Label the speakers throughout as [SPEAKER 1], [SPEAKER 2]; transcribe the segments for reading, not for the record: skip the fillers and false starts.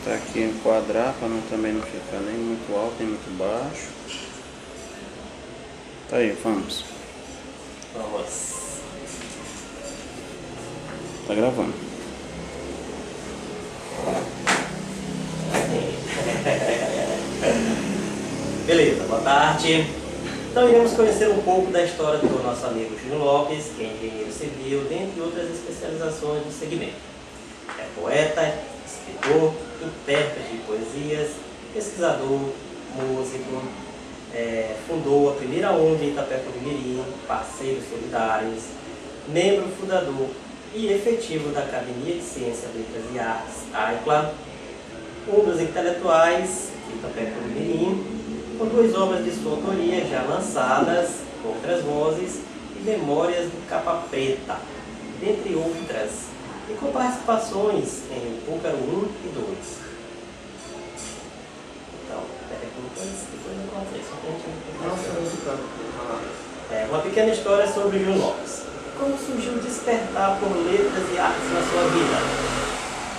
[SPEAKER 1] tentar aqui enquadrar para também não ficar nem muito alto nem muito baixo. Tá aí, vamos.
[SPEAKER 2] Vamos.
[SPEAKER 1] Tá gravando.
[SPEAKER 2] Beleza, boa tarde. Então iremos conhecer um pouco da história do nosso amigo Júnior Lopes, que é engenheiro civil, dentre outras especializações do segmento. É poeta, escritor, intérprete de poesias, pesquisador, músico, fundou a primeira ONG em Itapecurimirim, Parceiros Solidários, membro fundador e efetivo da Academia de Ciências, Letras e Artes, AICLA, um dos intelectuais de Itapecurimirim, com 2 obras de sua autoria já lançadas, Outras Vozes e Memórias do Capa Preta, dentre outras, e com participações em Púcaro 1 e 2. Então, depois eu contei, só pra gente... uma pequena história sobre Júnior Lopes. Como surgiu o despertar por letras e artes na sua vida?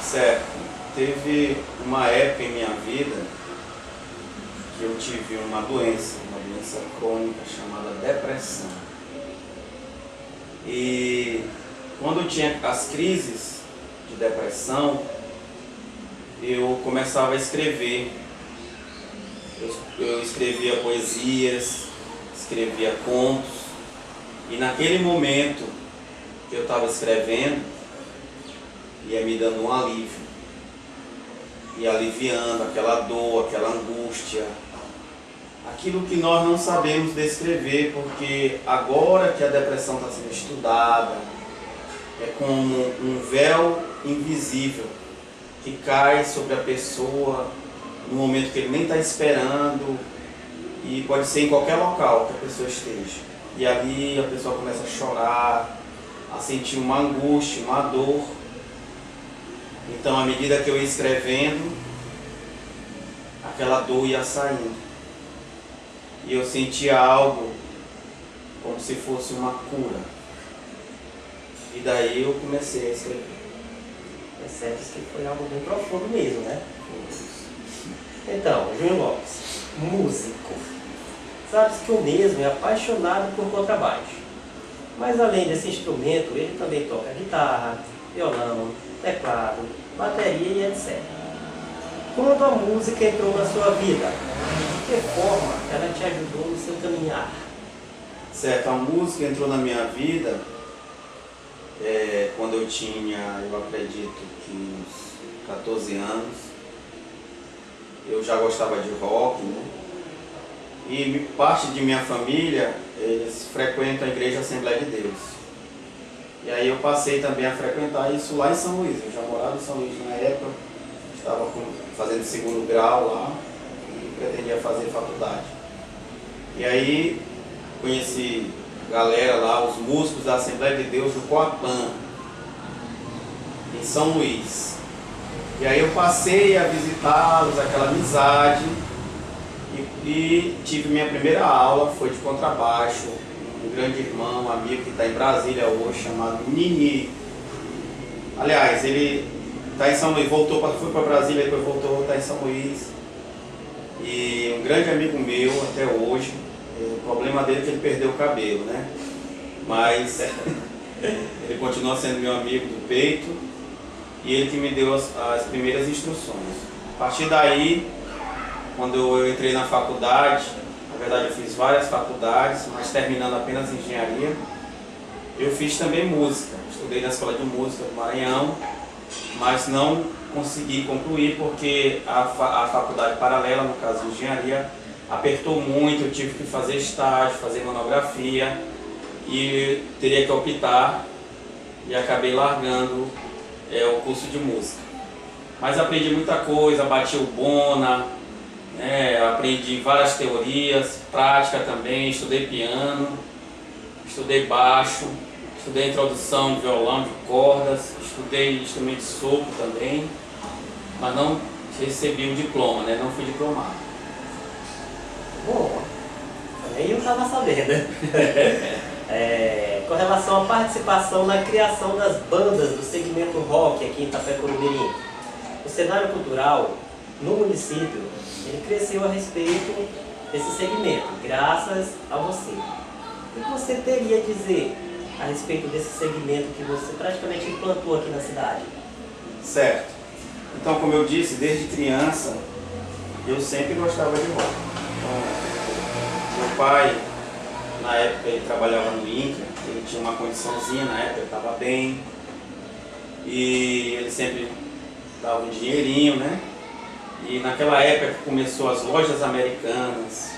[SPEAKER 1] Certo. Teve uma época em minha vida que eu tive uma doença crônica chamada depressão. E quando eu tinha as crises de depressão, eu começava a escrever. Eu escrevia poesias, escrevia contos, e naquele momento que eu estava escrevendo, ia me dando um alívio, ia aliviando aquela dor, aquela angústia, aquilo que nós não sabemos descrever, porque agora que a depressão está sendo estudada, é como um véu invisível que cai sobre a pessoa no momento que ele nem está esperando, e pode ser em qualquer local que a pessoa esteja. E ali a pessoa começa a chorar, a sentir uma angústia, uma dor. Então, à medida que eu ia escrevendo, aquela dor ia saindo. E eu sentia algo como se fosse uma cura. E daí eu comecei a escrever.
[SPEAKER 2] Percebe que foi algo bem profundo mesmo, né? Então, Júnior Lopes, músico. Sabe-se que o mesmo é apaixonado por contrabaixo. Mas além desse instrumento, ele também toca guitarra, violão, teclado, bateria e etc. Quando a música entrou na sua vida, de que forma ela te ajudou no seu caminhar?
[SPEAKER 1] Certo, a música entrou na minha vida quando eu tinha, eu acredito que uns 14 anos. Eu já gostava de rock, né? E parte de minha família, eles frequentam a Igreja Assembleia de Deus. E aí eu passei também a frequentar isso lá em São Luís. Eu já morava em São Luís na época, estava fazendo 2º grau lá e pretendia fazer faculdade. E aí conheci galera lá, os músicos da Assembleia de Deus do Coapã, em São Luís. E aí eu passei a visitá-los, aquela amizade, e tive minha primeira aula, foi de contrabaixo, um grande irmão, um amigo que está em Brasília hoje, chamado Nini. Aliás, ele está em São Luís, foi para Brasília, depois voltou, está em São Luís. E um grande amigo meu até hoje, o problema dele é que ele perdeu o cabelo, né? Mas ele continua sendo meu amigo do peito, e ele que me deu as primeiras instruções. A partir daí, quando eu entrei na faculdade, na verdade eu fiz várias faculdades, mas terminando apenas engenharia, eu fiz também música. Estudei na Escola de Música do Maranhão, mas não consegui concluir porque a faculdade paralela, no caso de engenharia, apertou muito, eu tive que fazer estágio, fazer monografia e teria que optar, e acabei largando o curso de música. Mas aprendi muita coisa, bati o bona, aprendi várias teorias, prática também, estudei piano, estudei baixo, estudei introdução de violão, de cordas, estudei instrumento de sopro também, mas não recebi o diploma, não fui diplomado.
[SPEAKER 2] Bom, também eu estava sabendo. Com relação à participação na criação das bandas do segmento rock aqui em Itapecurimirim, o cenário cultural no município, ele cresceu a respeito desse segmento, graças a você. O que você teria a dizer a respeito desse segmento que você praticamente implantou aqui na cidade?
[SPEAKER 1] Certo. Então, como eu disse, desde criança, eu sempre gostava de rock. Então, meu pai, na época, ele trabalhava no INCRA, ele tinha uma condiçãozinha, na época ele estava bem, e ele sempre dava um dinheirinho, né? E naquela época que começou as lojas americanas,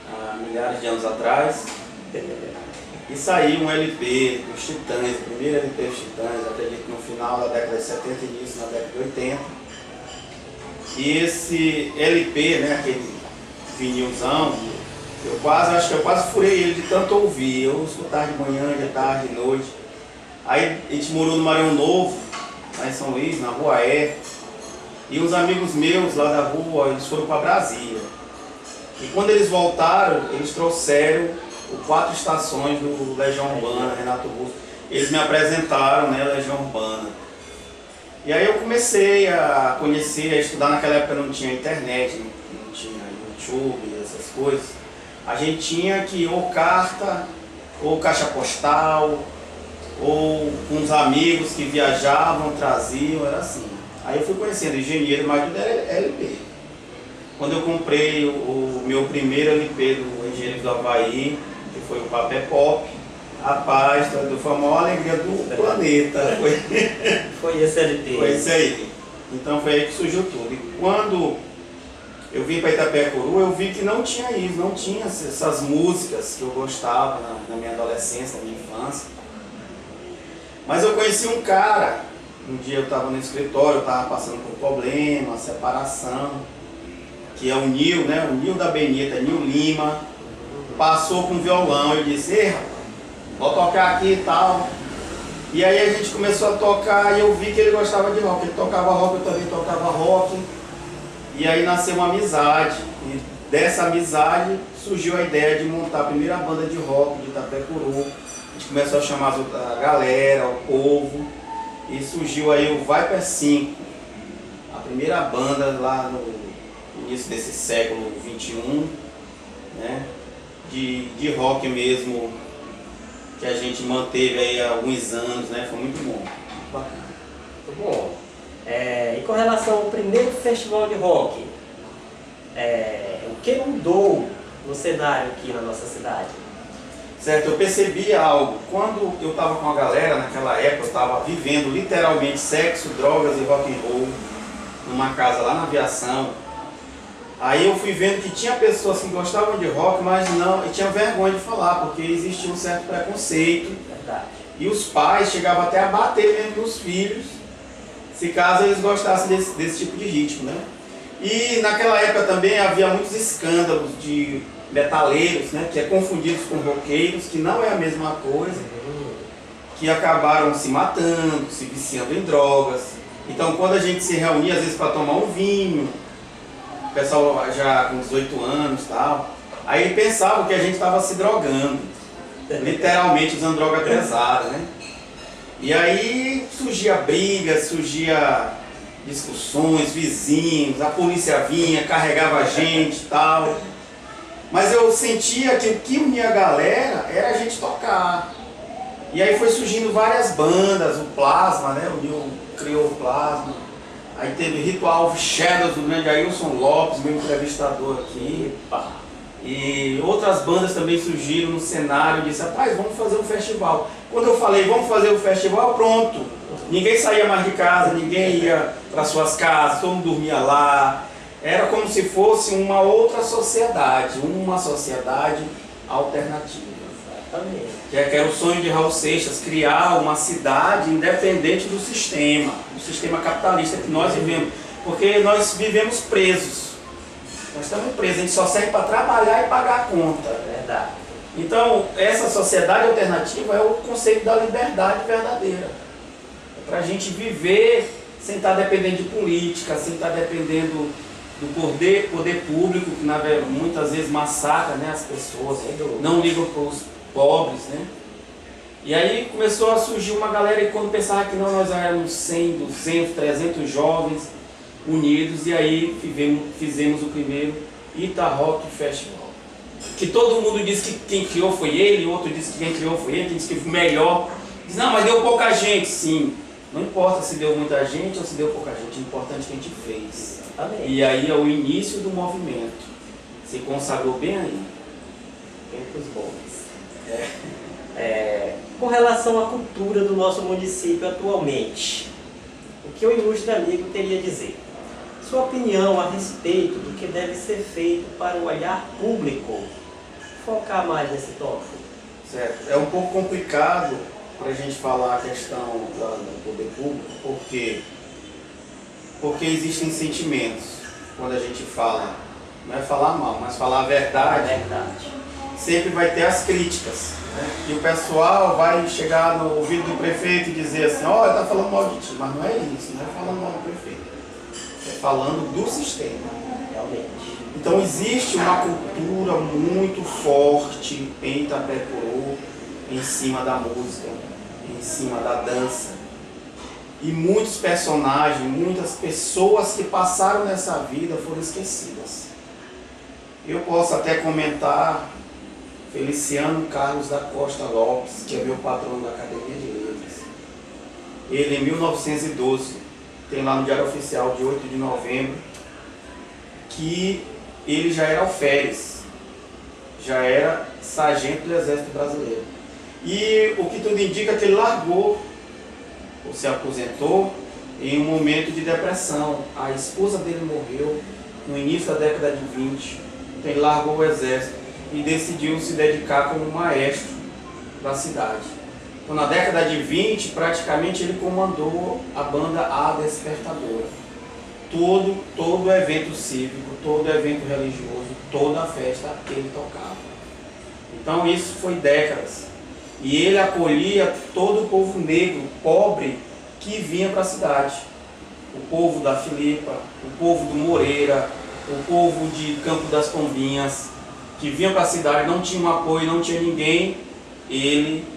[SPEAKER 1] há milhares de anos atrás, e saiu um LP dos Titãs, o primeiro LP dos Titãs, acredito no final da década de 70 e início da década de 80. E esse LP, né, aquele vinilzão, acho que eu quase furei ele de tanto ouvir. Eu escutava de manhã, de tarde, de noite. Aí a gente morou no Maranhão Novo, lá em São Luís, na Rua E. E uns amigos meus lá da rua, eles foram para Brasília. E quando eles voltaram, eles trouxeram o 4 Estações do Legião Urbana, Renato Russo. Eles me apresentaram, né, Legião Urbana. E aí eu comecei a conhecer, a estudar. Naquela época não tinha internet, não tinha YouTube, essas coisas. A gente tinha que ou carta, ou caixa postal, ou uns amigos que viajavam, traziam, era assim. Aí eu fui conhecendo engenheiro, mas tudo era LP. Quando eu comprei o meu primeiro LP do Engenheiro do Havaí, que foi o Papel Pop, rapaz, foi a maior alegria do planeta.
[SPEAKER 2] Foi esse LP.
[SPEAKER 1] Foi isso aí. Então foi aí que surgiu tudo. E quando eu vim para Itapecuru, eu vi que não tinha isso, não tinha essas músicas que eu gostava na minha adolescência, na minha infância. Mas eu conheci um cara. Um dia eu estava no escritório, eu estava passando por um problema, separação, que é o Nil, né? O Nil da Benita, Nil Lima, passou com violão e disse: "Ei, rapaz, vou tocar aqui e tal." E aí a gente começou a tocar e eu vi que ele gostava de rock. Ele tocava rock, eu também tocava rock. E aí nasceu uma amizade. E dessa amizade surgiu a ideia de montar a primeira banda de rock de Itapecuru. A gente começou a chamar a galera, o povo. E surgiu aí o Viper 5, a primeira banda lá no início desse século XXI, né, de rock mesmo, que a gente manteve aí há alguns anos, né, foi muito bom.
[SPEAKER 2] Bacana. Muito bom. E com relação ao primeiro festival de rock, o que mudou no cenário aqui na nossa cidade?
[SPEAKER 1] Certo, eu percebi algo. Quando eu estava com a galera, naquela época, eu estava vivendo literalmente sexo, drogas e rock and roll numa casa lá na Aviação. Aí eu fui vendo que tinha pessoas que gostavam de rock, mas não, e tinha vergonha de falar, porque existia um certo preconceito.
[SPEAKER 2] Verdade.
[SPEAKER 1] E os pais chegavam até a bater mesmo nos filhos, se caso eles gostassem desse tipo de ritmo, né? E naquela época também havia muitos escândalos de metaleiros, né, que é confundidos com roqueiros, que não é a mesma coisa, que acabaram se matando, se viciando em drogas. Então quando a gente se reunia, às vezes para tomar um vinho, o pessoal já com 18 anos e tal, aí pensavam que a gente estava se drogando, literalmente usando droga pesada, né? E aí surgia brigas, surgia discussões, vizinhos, a polícia vinha, carregava a gente e tal. Mas eu sentia que o que unia a galera era a gente tocar. E aí foi surgindo várias bandas, o Plasma, né? O Nil criou o Plasma. Aí teve Ritual Shadows do grande Ailson Lopes, meu entrevistador aqui. E outras bandas também surgiram no cenário e disse: "Rapaz, vamos fazer um festival." Quando eu falei, vamos fazer o festival, pronto. Ninguém saía mais de casa, ninguém ia para suas casas, todo mundo dormia lá. Era como se fosse uma outra sociedade, uma sociedade alternativa.
[SPEAKER 2] Exatamente.
[SPEAKER 1] Que era o sonho de Raul Seixas, criar uma cidade independente do sistema capitalista que nós vivemos. Porque nós vivemos presos. Nós estamos presos, a gente só serve para trabalhar e pagar a conta.
[SPEAKER 2] Verdade.
[SPEAKER 1] Então, essa sociedade alternativa é o conceito da liberdade verdadeira. É para a gente viver sem estar dependendo de política, sem estar dependendo do poder público, que muitas vezes massacra, né, as pessoas, não ligam para os pobres, né? E aí começou a surgir uma galera, e quando pensava que não, nós éramos 100, 200, 300 jovens,
[SPEAKER 3] unidos, e aí fizemos o primeiro Ita Rock Festival. Que todo mundo diz que quem criou foi ele, outro diz que quem criou foi ele, quem diz que foi melhor. Diz, não, mas deu pouca gente, sim. Não importa se deu muita gente ou se deu pouca gente, o importante é que a gente fez.
[SPEAKER 2] Amém.
[SPEAKER 3] E aí é o início do movimento. Se consagrou bem aí.
[SPEAKER 2] Tempos bons. Com relação à cultura do nosso município atualmente, o que o ilustre amigo teria a dizer? Sua opinião a respeito do que deve ser feito para o olhar público? Focar mais nesse tópico.
[SPEAKER 1] Certo. É um pouco complicado para a gente falar a questão do poder público, porque existem sentimentos. Quando a gente fala, não é falar mal, mas falar a verdade, sempre vai ter as críticas. Né? E o pessoal vai chegar no ouvido do prefeito e dizer assim, ó, ele está falando mal de ti, mas não é isso, não é falando mal do prefeito. É falando do sistema.
[SPEAKER 2] Realmente.
[SPEAKER 1] Então existe uma cultura muito forte em Itapecuru, em cima da música, em cima da dança. E muitos personagens, muitas pessoas que passaram nessa vida foram esquecidas. Eu posso até comentar Feliciano Carlos da Costa Lopes, que é meu patrono da Academia de Letras. Ele, em 1912, tem lá no Diário Oficial de 8 de novembro, que ele já era alferes, já era sargento do Exército Brasileiro. E o que tudo indica é que ele largou, ou se aposentou, em um momento de depressão. A esposa dele morreu no início da década de 20, então ele largou o Exército e decidiu se dedicar como maestro da cidade. Então, na década de 20, praticamente ele comandou a banda A Despertadora. Todo evento cívico, todo evento religioso, toda a festa ele tocava. Então isso foi décadas. E ele acolhia todo o povo negro, pobre, que vinha para a cidade. O povo da Filipa, o povo do Moreira, o povo de Campo das Pombinhas, que vinham para a cidade, não tinha um apoio, não tinha ninguém, ele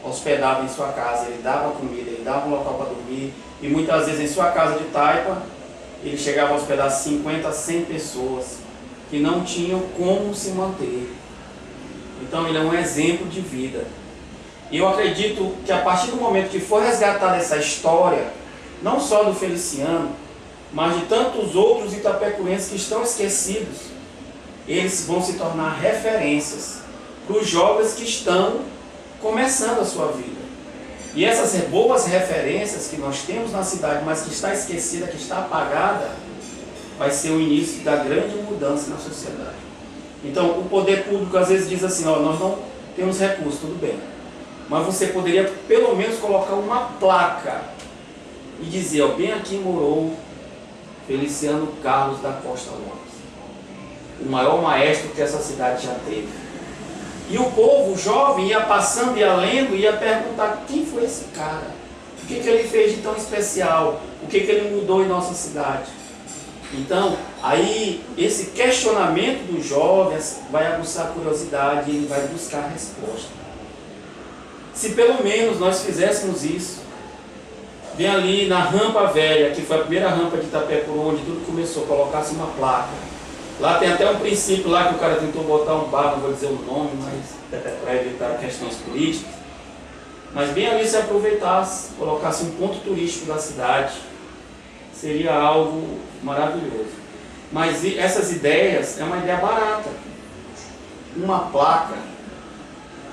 [SPEAKER 1] hospedava em sua casa, ele dava comida, ele dava um local para dormir, e muitas vezes em sua casa de taipa, ele chegava a hospedar 50, 100 pessoas que não tinham como se manter. Então ele é um exemplo de vida. E eu acredito que a partir do momento que for resgatada essa história, não só do Feliciano, mas de tantos outros itapecuenses que estão esquecidos, eles vão se tornar referências para os jovens que estão começando a sua vida. E essas boas referências que nós temos na cidade, mas que está esquecida, que está apagada, vai ser o início da grande mudança na sociedade. Então, o poder público às vezes diz assim, ó, nós não temos recursos, tudo bem. Mas você poderia pelo menos colocar uma placa e dizer, ó, bem aqui morou Feliciano Carlos da Costa Lopes, o maior maestro que essa cidade já teve. E o povo, o jovem, ia passando, ia lendo, ia perguntar quem foi esse cara? O que ele fez de tão especial? O que ele mudou em nossa cidade? Então, aí, esse questionamento dos jovens vai aguçar a curiosidade e ele vai buscar a resposta. Se pelo menos nós fizéssemos isso, bem ali na Rampa Velha, que foi a primeira rampa de Itapecuru, onde tudo começou, colocasse uma placa. Lá tem até um princípio lá que o cara tentou botar um bar, não vou dizer o nome, mas para evitar questões políticas. Mas bem ali se aproveitasse, colocasse um ponto turístico da cidade, seria algo maravilhoso. Mas essas ideias é uma ideia barata. Uma placa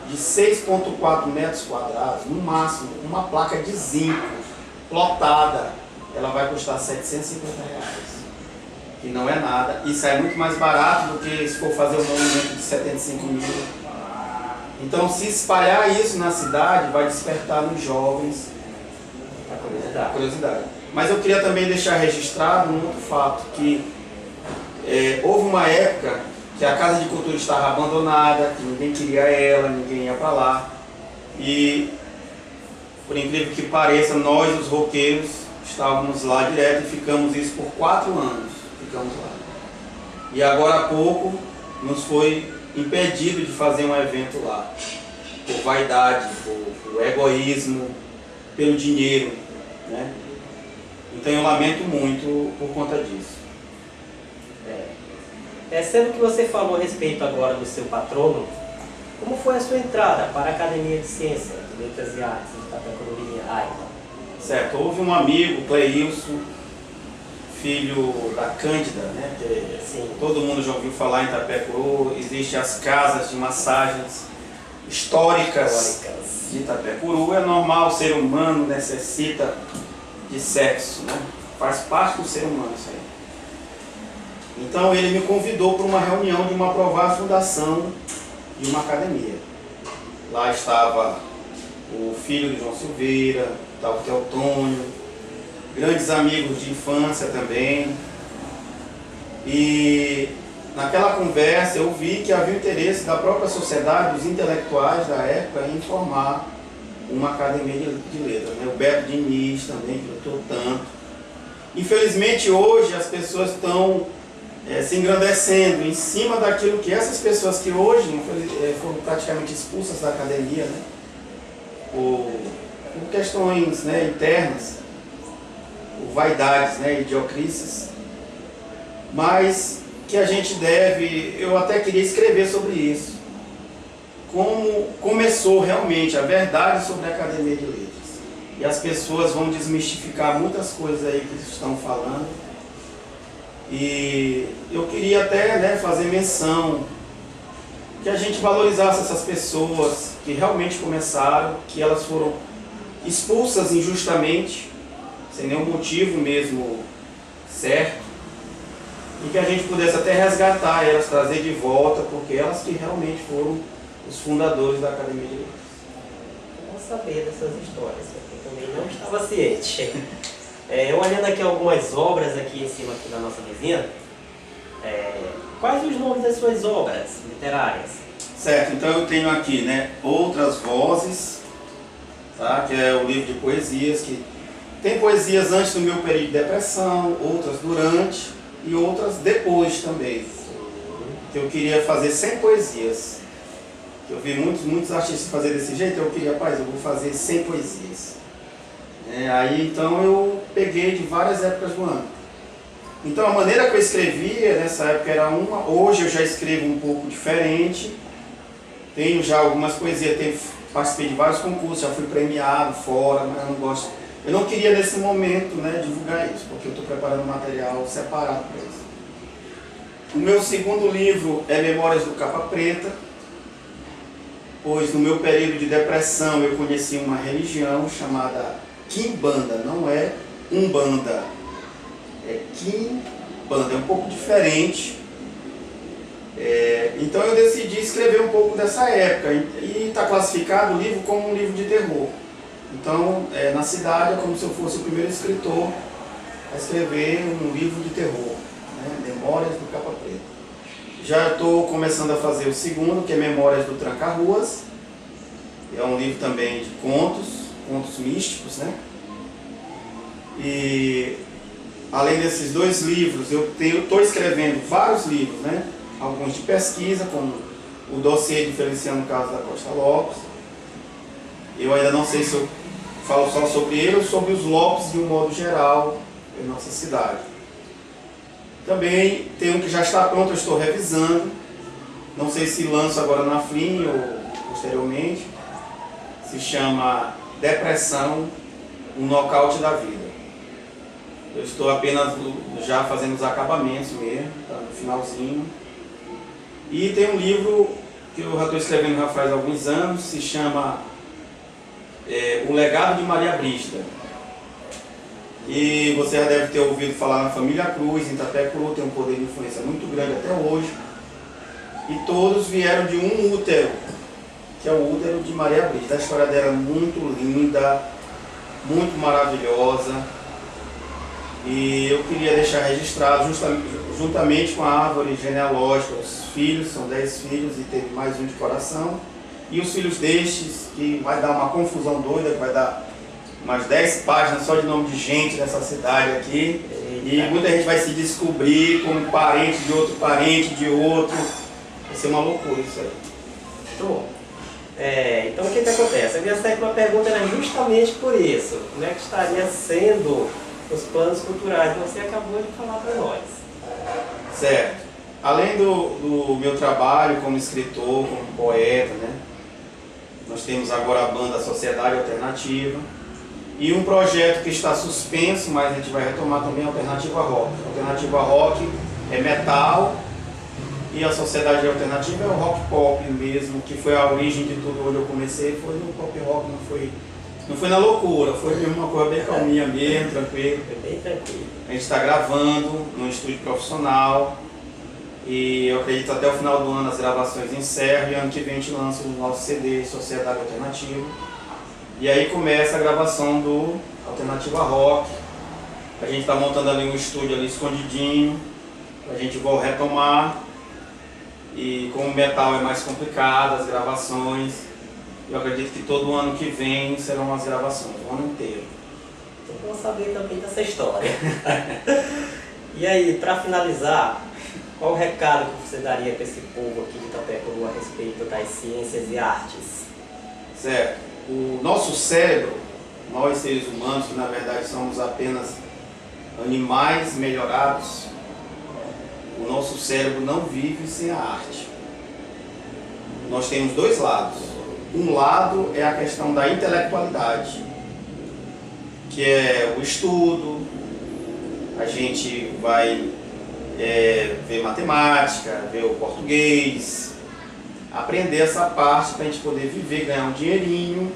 [SPEAKER 1] de 6,4 metros quadrados, no máximo, uma placa de zinco, lotada, ela vai custar R$750. Que não é nada, e sai muito mais barato do que se for fazer um monumento de 75 mil. Então, se espalhar isso na cidade, vai despertar nos jovens a curiosidade. Mas eu queria também deixar registrado um outro fato, que houve uma época que a Casa de Cultura estava abandonada, que ninguém queria ela, ninguém ia para lá. E, por incrível que pareça, nós, os roqueiros, estávamos lá direto e ficamos isso por 4 anos. Ficamos lá. E agora há pouco nos foi impedido de fazer um evento lá. Por vaidade, por egoísmo, pelo dinheiro. Né? Então eu lamento muito por conta disso.
[SPEAKER 2] Sendo que você falou a respeito agora do seu patrono, como foi a sua entrada para a Academia de Ciência de Letras e Artes de Itapecurubim, AITA?
[SPEAKER 1] Certo, houve um amigo, Cleilson, filho da Cândida, né? Que
[SPEAKER 2] Sim.
[SPEAKER 1] todo mundo já ouviu falar em Itapecuru. Existem as casas de massagens históricas de Itapecuru. É normal, o ser humano necessita de sexo, né? Faz parte do ser humano isso aí. Então ele me convidou para uma reunião de uma provável fundação de uma academia. Lá estava o filho de João Silveira, estava o Teotônio, grandes amigos de infância também. E naquela conversa eu vi que havia interesse da própria sociedade, dos intelectuais da época, em formar uma academia de letras, né? O Beto Diniz também, que lutou tanto. Infelizmente hoje as pessoas estão se engrandecendo em cima daquilo que essas pessoas que hoje foram praticamente expulsas da academia, né? Por questões, né, internas, por vaidades, né, idiocrices, mas que a gente deve, eu até queria escrever sobre isso, como começou realmente a verdade sobre a Academia de Letras. E as pessoas vão desmistificar muitas coisas aí que estão falando. E eu queria até, né, fazer menção que a gente valorizasse essas pessoas que realmente começaram, que elas foram expulsas injustamente, sem nenhum motivo mesmo certo, e que a gente pudesse até resgatar elas, trazer de volta, porque elas que realmente foram os fundadores da Academia de Letras.
[SPEAKER 2] Vamos saber dessas histórias, porque eu também não estava ciente. Eu olhando aqui algumas obras aqui em cima aqui da nossa vizinha, quais os nomes das suas obras literárias?
[SPEAKER 1] Certo, então eu tenho aqui, né, Outras Vozes, tá, que é o livro de poesias, que tem poesias antes do meu período de depressão, outras durante e outras depois também. Que eu queria fazer 100 poesias. Eu vi muitos artistas fazer desse jeito, eu queria, rapaz, eu vou fazer 100 poesias. Aí então eu peguei de várias épocas do ano. Então a maneira que eu escrevia nessa época era uma, hoje eu já escrevo um pouco diferente. Tenho já algumas poesias, participei de vários concursos, já fui premiado fora, mas eu não gosto. Eu não queria nesse momento, né, divulgar isso, porque eu estou preparando material separado para isso. O meu segundo livro é Memórias do Capa Preta, pois no meu período de depressão eu conheci uma religião chamada Quimbanda, não é Umbanda, é Quimbanda, é um pouco diferente. Então eu decidi escrever um pouco dessa época e está classificado o livro como um livro de terror. Então na cidade é como se eu fosse o primeiro escritor a escrever um livro de terror, né? Memórias do Capa Preta. Já estou começando a fazer o segundo, que é Memórias do Tranca-Ruas. É um livro também de contos místicos, né? E além desses dois livros, eu estou escrevendo vários livros, né? Alguns de pesquisa, como o dossiê de Feliciano Carlos da Costa Lopes. Eu ainda não sei se eu falo só sobre ele ou sobre os Lopes de um modo geral em nossa cidade. Também tem um que já está pronto, eu estou revisando. Não sei se lanço agora na Flim ou posteriormente. Se chama Depressão, um nocaute da vida. Eu estou apenas já fazendo os acabamentos mesmo, tá no finalzinho. E tem um livro que eu já estou escrevendo já faz alguns anos, se chama O Legado de Maria Brígida. E você já deve ter ouvido falar na família Cruz, em Itapecuru, tem um poder de influência muito grande até hoje. E todos vieram de um útero, que é o útero de Maria Brígida. A história dela é muito linda, muito maravilhosa. E eu queria deixar registrado, juntamente com a árvore genealógica, os filhos, são 10 filhos e teve mais um de coração. E os filhos destes, que vai dar uma confusão doida, que vai dar umas 10 páginas só de nome de gente nessa cidade aqui. E muita gente vai se descobrir como parente de outro parente de outro. Vai ser uma loucura isso aí.
[SPEAKER 2] Muito bom. Então o que acontece? A minha sétima pergunta era justamente por isso. Como é que estaria sendo os planos culturais que você acabou de falar para nós.
[SPEAKER 1] Certo. Além do meu trabalho como escritor, como poeta, né? Nós temos agora a banda Sociedade Alternativa e um projeto que está suspenso, mas a gente vai retomar também, a Alternativa Rock. A Alternativa Rock é metal e a Sociedade Alternativa é o rock pop mesmo, que foi a origem de tudo. Onde eu comecei foi no pop rock, não foi na loucura, foi mesmo uma coisa bem calminha mesmo, tranquilo.
[SPEAKER 2] Foi bem tranquilo.
[SPEAKER 1] A gente está gravando num estúdio profissional e eu acredito até o final do ano as gravações encerram e ano que vem a gente lança o nosso CD Sociedade Alternativa. E aí começa a gravação do Alternativa Rock. A gente está montando ali um estúdio ali escondidinho, a gente vai retomar. E como o metal é mais complicado, as gravações, eu acredito que todo ano que vem serão as gravações, o ano inteiro.
[SPEAKER 2] Então vamos saber também dessa história. E aí, para finalizar, qual o recado que você daria para esse povo aqui de Itapecuru a respeito das ciências e artes?
[SPEAKER 1] Certo. O nosso cérebro, nós seres humanos, que na verdade somos apenas animais melhorados, o nosso cérebro não vive sem a arte. Nós temos dois lados. Um lado é a questão da intelectualidade, que é o estudo, a gente vai ver matemática, ver o português, aprender essa parte para a gente poder viver, ganhar um dinheirinho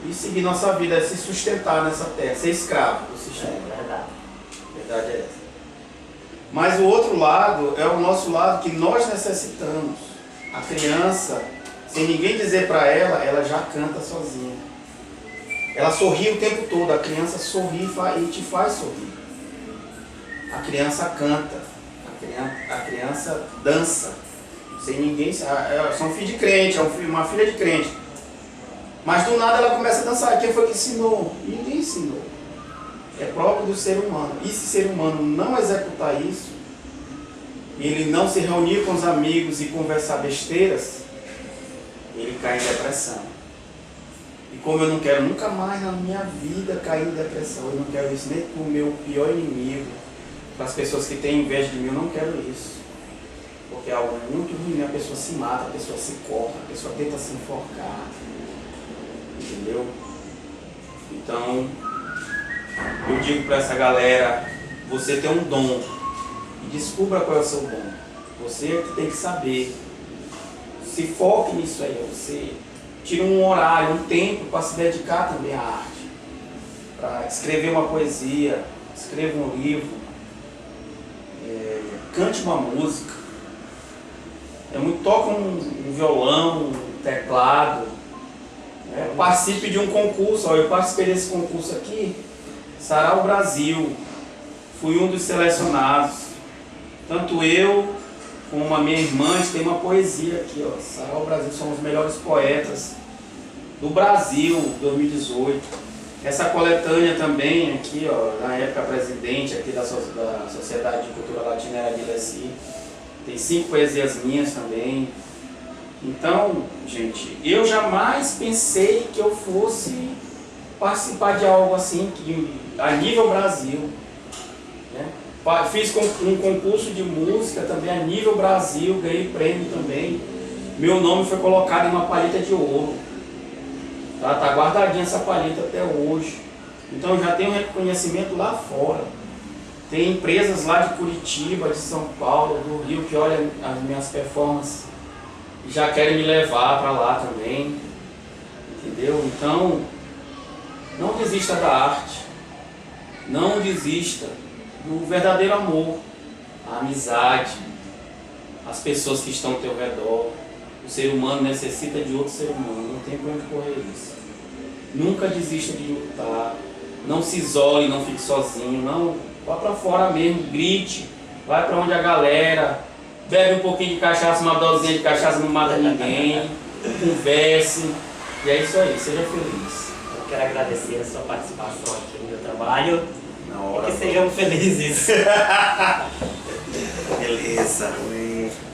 [SPEAKER 1] e seguir nossa vida, se sustentar nessa terra, ser escravo do sistema.
[SPEAKER 2] É verdade.
[SPEAKER 1] A verdade é essa. Mas o outro lado é o nosso lado que nós necessitamos. A criança, sem ninguém dizer para ela, ela já canta sozinha. Ela sorri o tempo todo, a criança sorri e te faz sorrir. A criança canta, a criança dança, sem ninguém. São filhos de crente, uma filha de crente. Mas do nada ela começa a dançar. Quem foi que ensinou? Ninguém ensinou. É próprio do ser humano. E se o ser humano não executar isso, ele não se reunir com os amigos e conversar besteiras, ele cai em depressão. E como eu não quero nunca mais na minha vida cair em depressão, eu não quero isso nem para o meu pior inimigo, para as pessoas que têm inveja de mim, eu não quero isso. Porque é algo muito ruim, a pessoa se mata, a pessoa se corta, a pessoa tenta se enforcar. Entendeu? Então, eu digo para essa galera, você tem um dom e descubra qual é o seu dom. Você é que tem que saber. Se foque nisso aí, você tira um horário, um tempo para se dedicar também à arte. Para escrever uma poesia, escreva um livro, cante uma música. Toca um violão, um teclado, participe de um concurso. Eu participei desse concurso aqui, Sarau Brasil, fui um dos selecionados. Tanto eu como a minha irmã, a gente tem uma poesia aqui, ó, Sarau Brasil, somos os melhores poetas do Brasil, 2018. Essa coletânea também aqui, ó, na época presidente aqui da Sociedade de Cultura Latina era de Leci. Tem 5 poesias minhas também. Então, gente, eu jamais pensei que eu fosse participar de algo assim, a nível Brasil. Né? Fiz um concurso de música também a nível Brasil, ganhei prêmio também. Meu nome foi colocado em uma palheta de ouro. Tá guardadinha essa palheta até hoje. Então eu já tenho reconhecimento lá fora. Tem empresas lá de Curitiba, de São Paulo, do Rio, que olham as minhas performances e já querem me levar para lá também. Entendeu? Então, não desista da arte. Não desista do verdadeiro amor, a amizade, as pessoas que estão ao teu redor. O ser humano necessita de outro ser humano, não tem para onde correr isso. Nunca desista de lutar, não se isole, não fique sozinho, não, vá para fora mesmo, grite, vai para onde a galera, bebe um pouquinho de cachaça, uma dosinha de cachaça não mata ninguém, converse, e é isso aí, seja feliz.
[SPEAKER 2] Eu quero agradecer a sua participação aqui no meu trabalho
[SPEAKER 1] Na
[SPEAKER 2] e que sejamos felizes.
[SPEAKER 1] Beleza.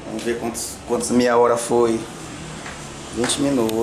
[SPEAKER 1] Vamos ver quantos meia hora foi. 20 minutos.